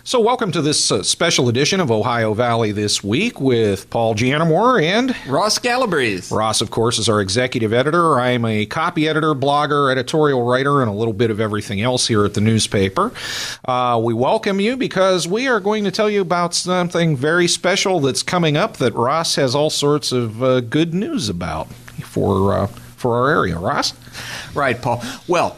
So welcome to this special edition of Ohio Valley This Week with Paul Gianamore and Ross Calabrese. Ross, of course, is our executive editor. I am a copy editor, blogger, editorial writer, and a little bit of everything else here at the newspaper. We welcome you because we are going to tell you about something very special that's coming up that Ross has all sorts of good news about for our area. Ross? Right, Paul. Well,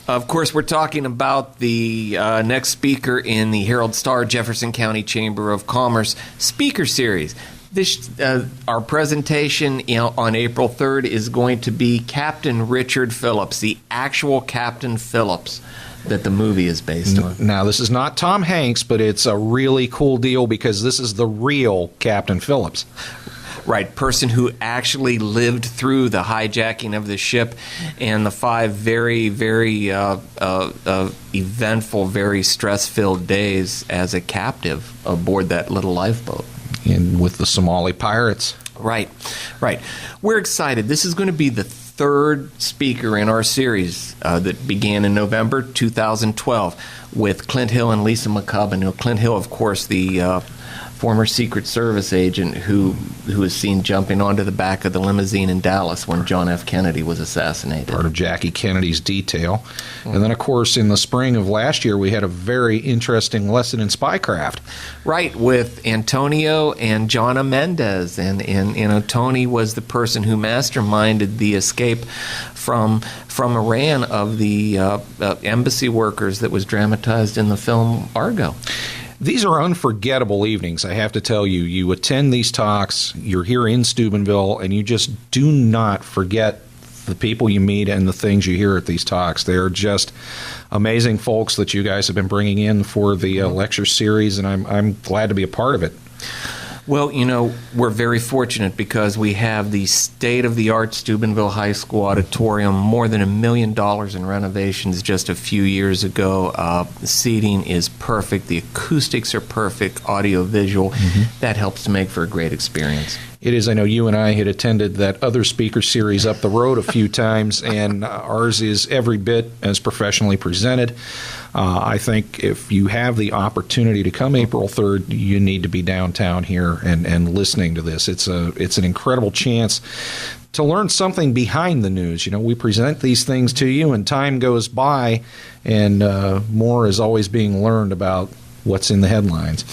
of course, we're talking about the next speaker in the Herald-Star Jefferson County Chamber of Commerce speaker series. This, our presentation on April 3rd is going to be Captain Richard Phillips, the actual Captain Phillips that the movie is based on. Now, this is not Tom Hanks, but it's a really cool deal because this is the real Captain Phillips. Right, person who actually lived through the hijacking of the ship and the 5 very, very eventful, very stress-filled days as a captive aboard that little lifeboat. And with the Somali pirates. Right. We're excited. This is going to be the third speaker in our series that began in November 2012 with Clint Hill and Lisa McCubbin. Clint Hill, of course, the former Secret Service agent who was seen jumping onto the back of the limousine in Dallas when John F. Kennedy was assassinated. Part of Jackie Kennedy's detail. Mm-hmm. And then, of course, in the spring of last year, we had a very interesting lesson in spycraft. Right, with Antonio and Jonna Mendez. And Tony was the person who masterminded the escape from Iran of the embassy workers that was dramatized in the film Argo. These are unforgettable evenings, I have to tell you. You attend these talks, you're here in Steubenville, and you just do not forget the people you meet and the things you hear at these talks. They are just amazing folks that you guys have been bringing in for the lecture series, and I'm glad to be a part of it. Well, we're very fortunate because we have the state-of-the-art Steubenville High School Auditorium, more than $1 million in renovations just a few years ago. The seating is perfect. The acoustics are perfect, audio-visual. Mm-hmm. That helps to make for a great experience. It is. I know you and I had attended that other speaker series up the road a few times, and ours is every bit as professionally presented. I think if you have the opportunity to come April 3rd, you need to be downtown here and listening to this. It's an incredible chance to learn something behind the news. We present these things to you, and time goes by, and more is always being learned about what's in the headlines.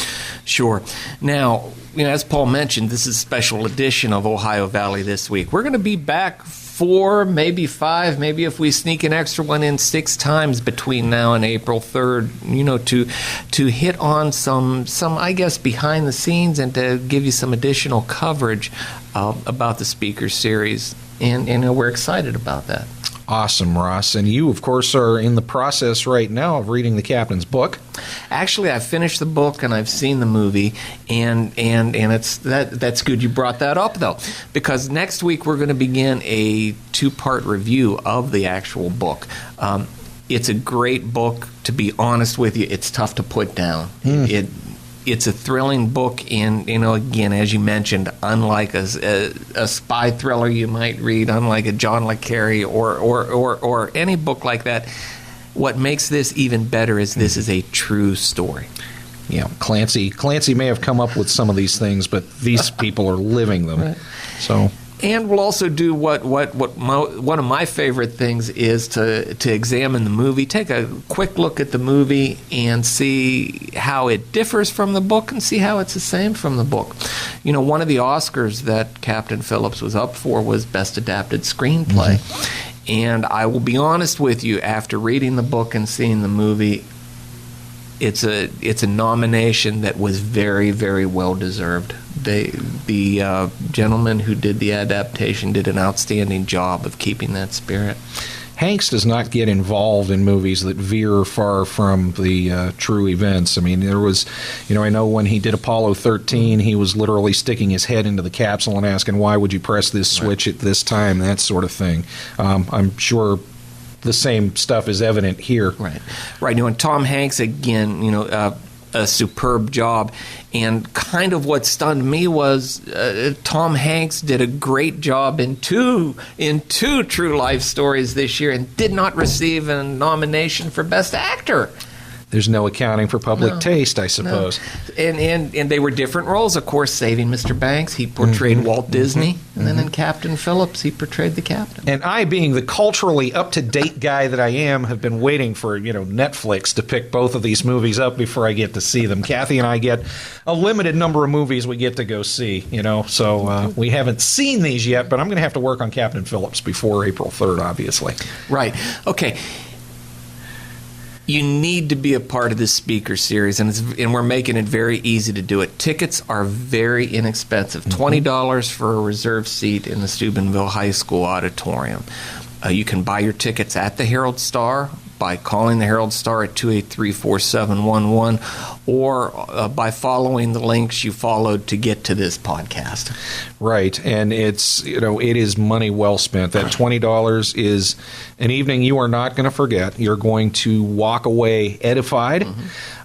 Sure. Now, as Paul mentioned, this is a special edition of Ohio Valley This Week. We're going to be back 4, maybe 5, maybe if we sneak an extra one in 6 times between now and April 3rd, to hit on some I guess, behind the scenes and to give you some additional coverage about the speaker series. And we're excited about that. Awesome, Ross. And you, of course, are in the process right now of reading the captain's book. Actually, I've finished the book and I've seen the movie, and that's good you brought that up, though, because next week we're going to begin a 2-part review of the actual book. It's a great book. To be honest with you, it's tough to put down. It's a thrilling book, and again, as you mentioned, unlike a spy thriller you might read, unlike a John le Carre or any book like that, what makes this even better is this is a true story. Yeah, Clancy may have come up with some of these things, but these people are living them. Right. So. And we'll also do what one of my favorite things is to examine the movie, take a quick look at the movie and see how it differs from the book and see how it's the same from the book. One of the Oscars that Captain Phillips was up for was Best Adapted Screenplay. Mm-hmm. And I will be honest with you, after reading the book and seeing the movie, it's a nomination that was very, very well deserved. The gentleman who did the adaptation did an outstanding job of keeping that spirit. Hanks does not get involved in movies that veer far from the true events. I mean, there was, I know when he did Apollo 13, he was literally sticking his head into the capsule and asking, why would you press this switch at this time, that sort of thing. I'm sure the same stuff is evident here. Right. And Tom Hanks, again, a superb job. And kind of what stunned me was Tom Hanks did a great job in two true life stories this year and did not receive a nomination for Best Actor. There's no accounting for public taste, I suppose. And they were different roles, of course. Saving Mr. Banks, he portrayed Walt Disney, and then in Captain Phillips, he portrayed the captain. And I, being the culturally up-to-date guy that I am, have been waiting for Netflix to pick both of these movies up before I get to see them. Kathy and I get a limited number of movies we get to go see, so we haven't seen these yet, but I'm going to have to work on Captain Phillips before April 3rd, obviously. Right. Okay. You need to be a part of this speaker series, and we're making it very easy to do it. Tickets are very inexpensive, $20 for a reserved seat in the Steubenville High School Auditorium. You can buy your tickets at the Herald-Star by calling the Herald-Star at 283-4711 or by following the links you followed to get to this podcast. Right, and it is money well spent. That $20 is an evening you are not going to forget. You're going to walk away edified.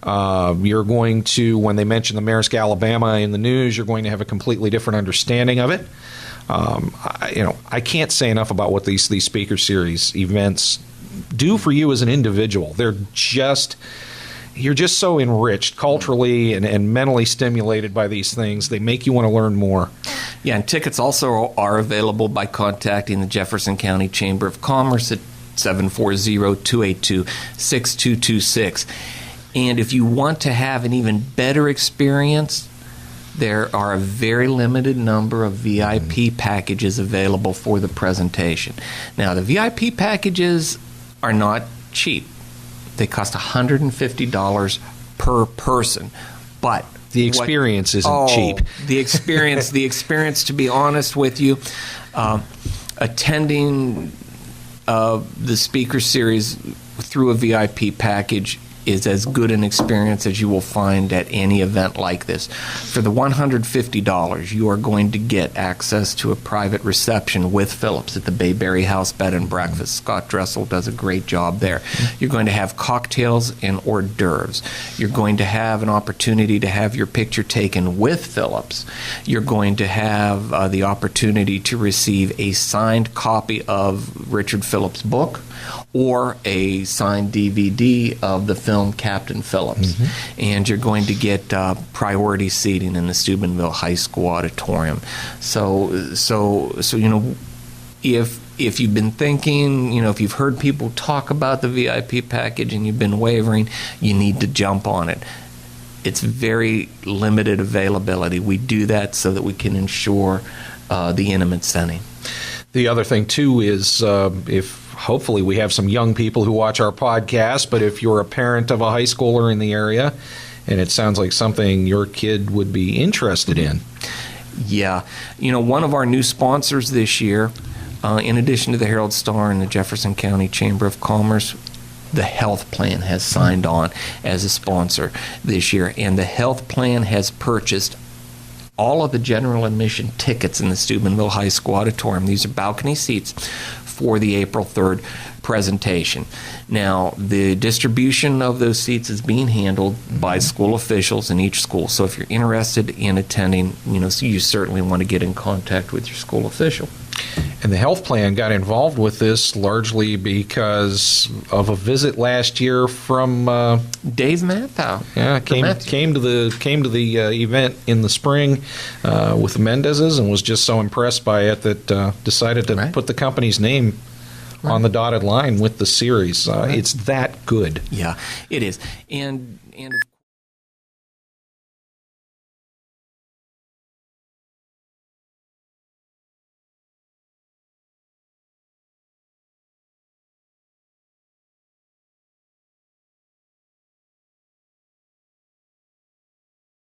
You're going to, when they mention the Maersk Alabama in the news, you're going to have a completely different understanding of it. I can't say enough about what these speaker series events do for you as an individual. You're just so enriched culturally and mentally stimulated by these things. They make you want to learn more. Yeah, and tickets also are available by contacting the Jefferson County Chamber of Commerce at 740-282-6226. And if you want to have an even better experience, there are a very limited number of VIP packages available for the presentation. Now, the VIP packages are not cheap. They cost $150 per person, but the experience isn't cheap. The experience, to be honest with you, attending the speaker series through a VIP package is as good an experience as you will find at any event like this. For the $150, you are going to get access to a private reception with Phillips at the Bayberry House Bed and Breakfast. Scott Dressel does a great job there. You're going to have cocktails and hors d'oeuvres. You're going to have an opportunity to have your picture taken with Phillips. You're going to have the opportunity to receive a signed copy of Richard Phillips' book or a signed DVD of the film Captain Phillips. And you're going to get priority seating in the Steubenville High School Auditorium. So if you've been thinking, if you've heard people talk about the VIP package and you've been wavering, you need to jump on it. It's very limited availability. We do that so that we can ensure the intimate setting. The other thing, too, is if hopefully we have some young people who watch our podcast, but if you're a parent of a high schooler in the area and it sounds like something your kid would be interested in. Yeah. One of our new sponsors this year, in addition to the Herald-Star and the Jefferson County Chamber of Commerce, the Health Plan has signed on as a sponsor this year, and the Health Plan has purchased all of the general admission tickets in the Steubenville High School Auditorium. These are balcony seats for the April 3rd presentation. Now, the distribution of those seats is being handled by school officials in each school. So if you're interested in attending, so you certainly want to get in contact with your school official. And the Health Plan got involved with this largely because of a visit last year from Dave Matthau. Yeah, came to the event in the spring with the Mendezes and was just so impressed by it that decided to put the company's name on the dotted line with the series. It's that good. Yeah, it is. And of